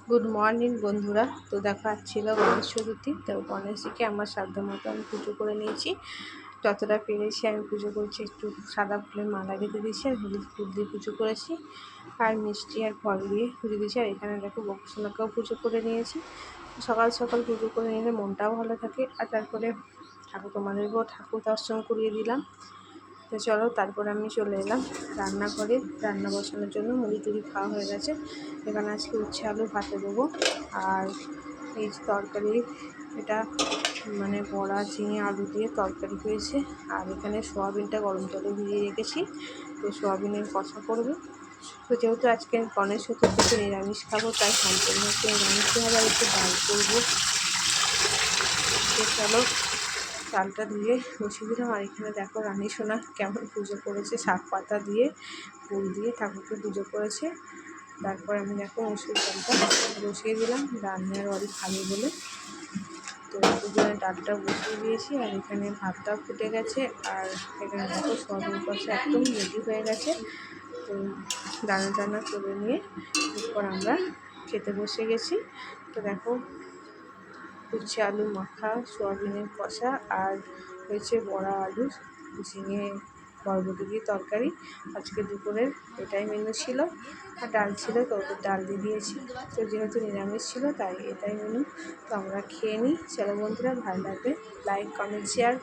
Good morning বন্ধুরা। তো দেখো আজ ছিল গণেশ চতুর্থী। তো গণেশজিকে আমার সাধ্য মতো আমি পুজো করে নিয়েছি, যতটা পেরেছি আমি পুজো করেছি। একটু সাদা ফুলের মালা গেঁথে দিয়েছি আর হলুদ ফুল দিয়ে পুজো করেছি, আর মিষ্টি আর ফল দিয়ে পুজো দিয়েছি। আর এখানে দেখো বকুসোনাকেও পুজো করে নিয়েছি। সকাল সকাল পুজো করে নিলে মনটাও ভালো থাকে। আর তারপরে তোমাদেরকেও ঠাকুর দর্শন করিয়ে দিলাম। তো চলো, তারপর আমি চলে এলাম রান্নাঘরে রান্না বসানোর জন্য। মুড়ি টুড়ি খাওয়া হয়ে গেছে। এখানে আজকে উচ্ছে আলু ভাতে দেবো। আর এই যে তরকারি, এটা মানে বড়া ঝিঙে আলু দিয়ে তরকারি হয়েছে। আর এখানে সোয়াবিনটা গরম জলে ভিজিয়ে রেখেছি, তো সোয়াবিনের কষা করবো। তো যেহেতু আজকে গণেশ চতুর্থীতে নিরামিষ খাবো, তাই সম্পূর্ণ হচ্ছে নিরামিষ হবে। আর একটু ডাল করবো। তো চলো, চালটা দিয়ে বসিয়ে দিলাম। আর এখানে দেখো রানী সোনা কেমন পুজো করেছে, শাক পাতা দিয়ে ফুল দিয়ে ঠাকুরকে পুজো করেছে। তারপর আমি দেখো মসুর ডালটা বসিয়ে দিলাম, রান্নার বাড়ি খাবে বলে। তো দুজনে ডালটা বসিয়ে দিয়েছি। আর এখানে ভাতটাও ফুটে গেছে। আর এখানে দেখো সোয়াবিন কষা একদম রেডি হয়ে গেছে। তো রান্না টান্না করে নিয়ে এরপর আমরা খেতে বসে গেছি। তো দেখো উচ্ছে আলু মাখা, সোয়াবিনের কষা, আর হয়েছে বড়া আলু ঝিঙে বরবটি দিয়ে তরকারি। আজকে দুপুরের এটাই মেনু ছিল। আর ডাল ছিল, তো ওদের ডাল দিয়ে দিয়েছি। তো যেহেতু নিরামিষ ছিল তাই এটাই মেনু। তো আমরা খেয়ে নিই। চলো বন্ধুরা, ভালো লাগবে লাইক কমেন্ট শেয়ার